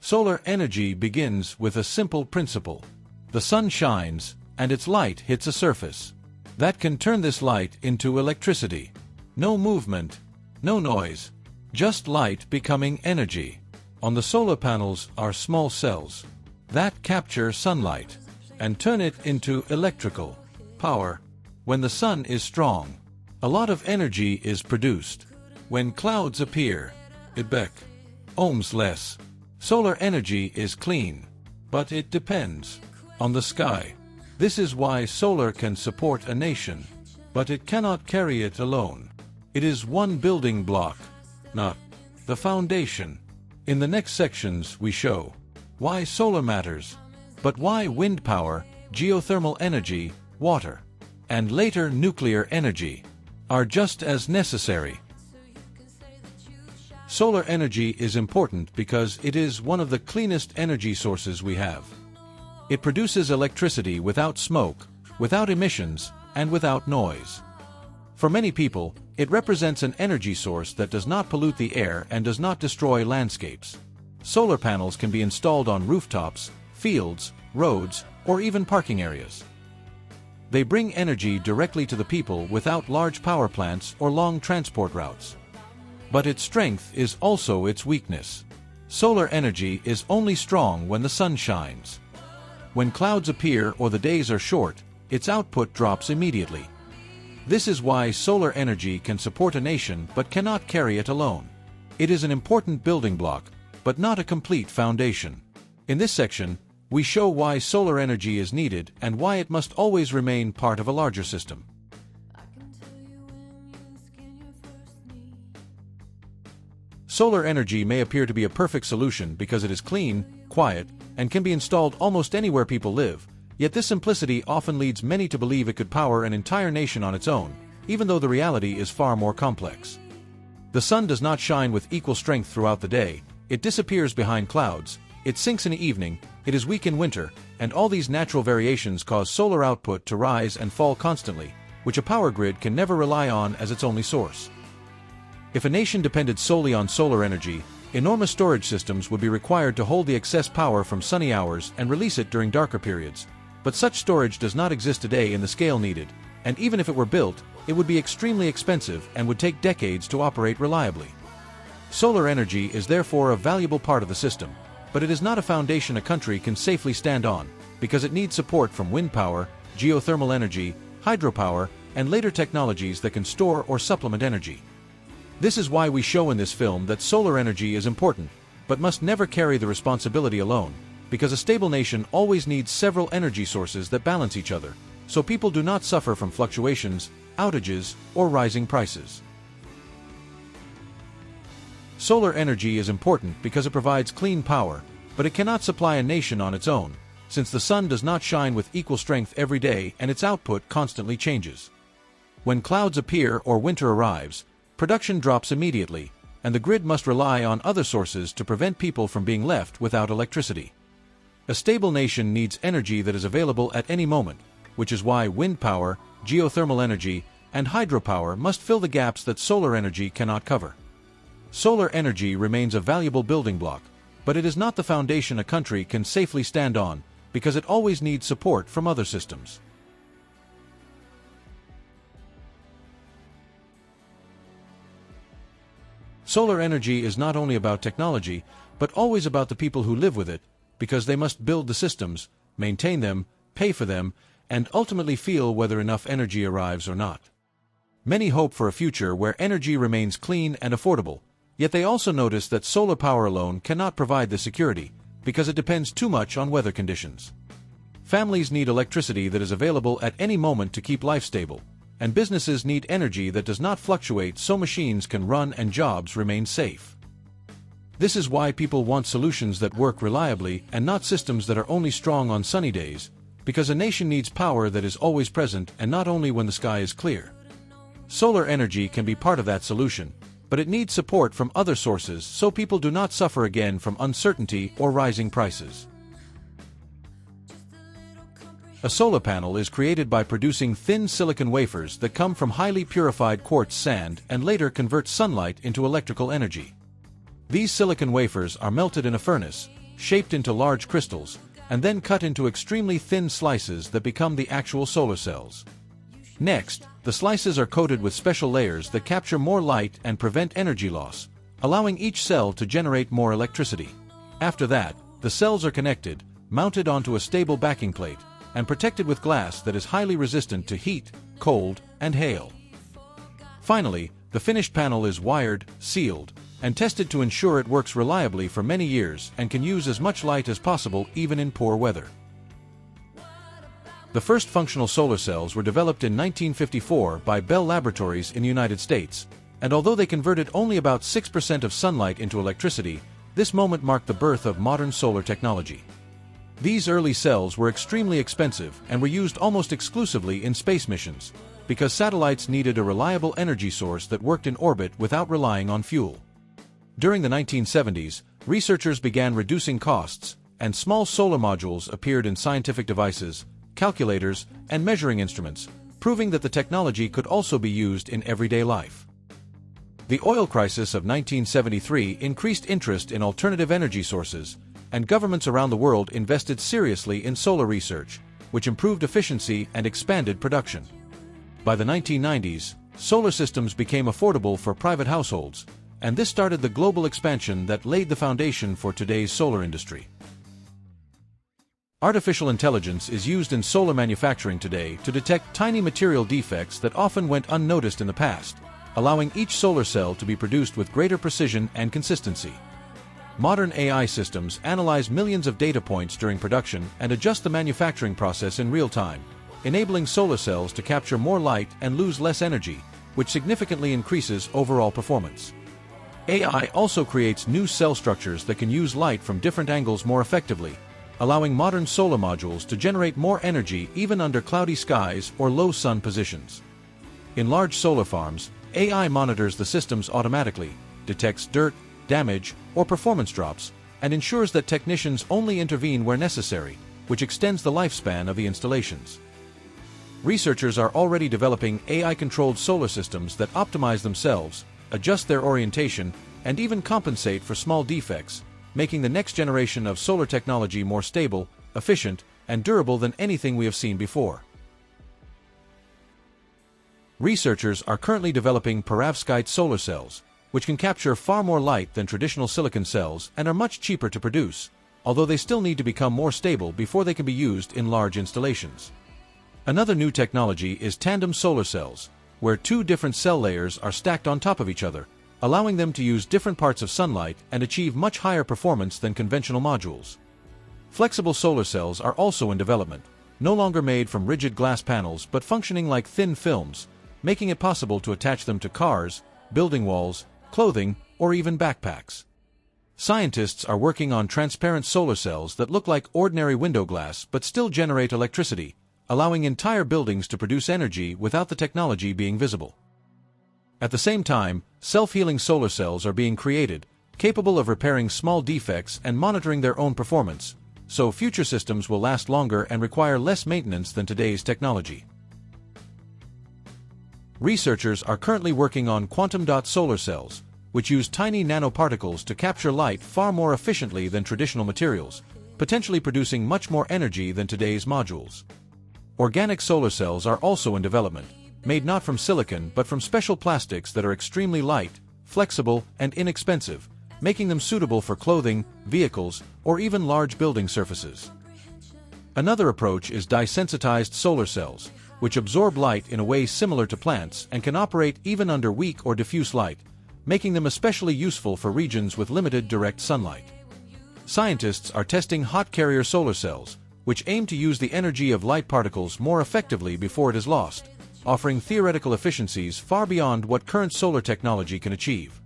Solar energy begins with a simple principle. The sun shines, and its light hits a surface. That can turn this light into electricity. No movement, no noise, just light becoming energy. On the solar panels are small cells that capture sunlight and turn it into electrical power. When the sun is strong, a lot of energy is produced. When clouds appear, it becomes less. Solar energy is clean, but it depends on the sky. This is why solar can support a nation, but it cannot carry it alone. It is one building block, not the foundation. In the next sections we show why solar matters, but why wind power, geothermal energy, water, and later nuclear energy are just as necessary. Solar energy is important because it is one of the cleanest energy sources we have. It produces electricity without smoke, without emissions, and without noise. For many people, it represents an energy source that does not pollute the air and does not destroy landscapes. Solar panels can be installed on rooftops, fields, roads, or even parking areas. They bring energy directly to the people without large power plants or long transport routes. But its strength is also its weakness. Solar energy is only strong when the sun shines. When clouds appear or the days are short, its output drops immediately. This is why solar energy can support a nation but cannot carry it alone. It is an important building block, but not a complete foundation. In this section, we show why solar energy is needed and why it must always remain part of a larger system. Solar energy may appear to be a perfect solution because it is clean, quiet, and can be installed almost anywhere people live, yet this simplicity often leads many to believe it could power an entire nation on its own, even though the reality is far more complex. The sun does not shine with equal strength throughout the day, it disappears behind clouds, it sinks in the evening, it is weak in winter, and all these natural variations cause solar output to rise and fall constantly, which a power grid can never rely on as its only source. If a nation depended solely on solar energy, enormous storage systems would be required to hold the excess power from sunny hours and release it during darker periods. But such storage does not exist today in the scale needed, and even if it were built, it would be extremely expensive and would take decades to operate reliably. Solar energy is therefore a valuable part of the system, but it is not a foundation a country can safely stand on, because it needs support from wind power, geothermal energy, hydropower, and later technologies that can store or supplement energy. This is why we show in this film that solar energy is important, but must never carry the responsibility alone, because a stable nation always needs several energy sources that balance each other, so people do not suffer from fluctuations, outages, or rising prices. Solar energy is important because it provides clean power, but it cannot supply a nation on its own, since the sun does not shine with equal strength every day and its output constantly changes. When clouds appear or winter arrives, production drops immediately, and the grid must rely on other sources to prevent people from being left without electricity. A stable nation needs energy that is available at any moment, which is why wind power, geothermal energy, and hydropower must fill the gaps that solar energy cannot cover. Solar energy remains a valuable building block, but it is not the foundation a country can safely stand on, because it always needs support from other systems. Solar energy is not only about technology, but always about the people who live with it, because they must build the systems, maintain them, pay for them, and ultimately feel whether enough energy arrives or not. Many hope for a future where energy remains clean and affordable, yet they also notice that solar power alone cannot provide the security, because it depends too much on weather conditions. Families need electricity that is available at any moment to keep life stable, and businesses need energy that does not fluctuate so machines can run and jobs remain safe. This is why people want solutions that work reliably and not systems that are only strong on sunny days, because a nation needs power that is always present and not only when the sky is clear. Solar energy can be part of that solution, but it needs support from other sources so people do not suffer again from uncertainty or rising prices. A solar panel is created by producing thin silicon wafers that come from highly purified quartz sand and later convert sunlight into electrical energy. These silicon wafers are melted in a furnace, shaped into large crystals, and then cut into extremely thin slices that become the actual solar cells. Next, the slices are coated with special layers that capture more light and prevent energy loss, allowing each cell to generate more electricity. After that, the cells are connected, mounted onto a stable backing plate, and protected with glass that is highly resistant to heat, cold, and hail. Finally, the finished panel is wired, sealed, and tested to ensure it works reliably for many years and can use as much light as possible even in poor weather. The first functional solar cells were developed in 1954 by Bell Laboratories in the United States, and although they converted only about 6% of sunlight into electricity, this moment marked the birth of modern solar technology. These early cells were extremely expensive and were used almost exclusively in space missions, because satellites needed a reliable energy source that worked in orbit without relying on fuel. During the 1970s, researchers began reducing costs, and small solar modules appeared in scientific devices, calculators, and measuring instruments, proving that the technology could also be used in everyday life. The oil crisis of 1973 increased interest in alternative energy sources, and governments around the world invested seriously in solar research, which improved efficiency and expanded production. By the 1990s, solar systems became affordable for private households, and this started the global expansion that laid the foundation for today's solar industry. Artificial intelligence is used in solar manufacturing today to detect tiny material defects that often went unnoticed in the past, allowing each solar cell to be produced with greater precision and consistency. Modern AI systems analyze millions of data points during production and adjust the manufacturing process in real time, enabling solar cells to capture more light and lose less energy, which significantly increases overall performance. AI also creates new cell structures that can use light from different angles more effectively, allowing modern solar modules to generate more energy even under cloudy skies or low sun positions. In large solar farms, AI monitors the systems automatically, detects dirt, damage, or performance drops, and ensures that technicians only intervene where necessary, which extends the lifespan of the installations. Researchers are already developing AI-controlled solar systems that optimize themselves, adjust their orientation, and even compensate for small defects, making the next generation of solar technology more stable, efficient, and durable than anything we have seen before. Researchers are currently developing perovskite solar cells, which can capture far more light than traditional silicon cells and are much cheaper to produce, although they still need to become more stable before they can be used in large installations. Another new technology is tandem solar cells, where two different cell layers are stacked on top of each other, allowing them to use different parts of sunlight and achieve much higher performance than conventional modules. Flexible solar cells are also in development, no longer made from rigid glass panels but functioning like thin films, making it possible to attach them to cars, building walls, clothing, or even backpacks. Scientists are working on transparent solar cells that look like ordinary window glass but still generate electricity, allowing entire buildings to produce energy without the technology being visible. At the same time, self-healing solar cells are being created, capable of repairing small defects and monitoring their own performance, so future systems will last longer and require less maintenance than today's technology. Researchers are currently working on quantum dot solar cells, which use tiny nanoparticles to capture light far more efficiently than traditional materials, potentially producing much more energy than today's modules. Organic solar cells are also in development, made not from silicon but from special plastics that are extremely light, flexible, and inexpensive, making them suitable for clothing, vehicles, or even large building surfaces. Another approach is dye-sensitized solar cells, which absorb light in a way similar to plants and can operate even under weak or diffuse light, making them especially useful for regions with limited direct sunlight. Scientists are testing hot carrier solar cells, which aim to use the energy of light particles more effectively before it is lost, offering theoretical efficiencies far beyond what current solar technology can achieve.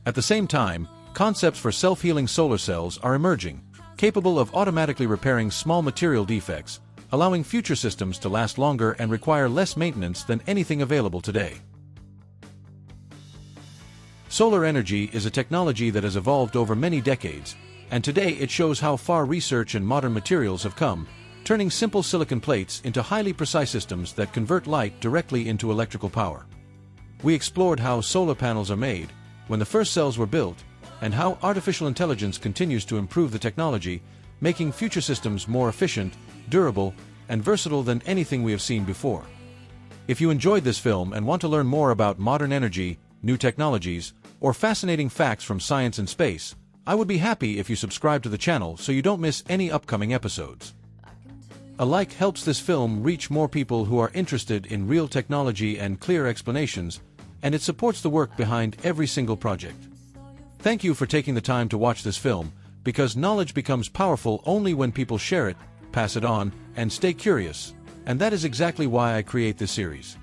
At the same time, concepts for self-healing solar cells are emerging, capable of automatically repairing small material defects, allowing future systems to last longer and require less maintenance than anything available today. Solar energy is a technology that has evolved over many decades, and today it shows how far research and modern materials have come, turning simple silicon plates into highly precise systems that convert light directly into electrical power. We explored how solar panels are made, when the first cells were built, and how artificial intelligence continues to improve the technology, making future systems more efficient, durable, and versatile than anything we have seen before. If you enjoyed this film and want to learn more about modern energy, new technologies, or fascinating facts from science and space, I would be happy if you subscribe to the channel so you don't miss any upcoming episodes. A like helps this film reach more people who are interested in real technology and clear explanations, and it supports the work behind every single project. Thank you for taking the time to watch this film, because knowledge becomes powerful only when people share it, pass it on, and stay curious, and that is exactly why I create this series.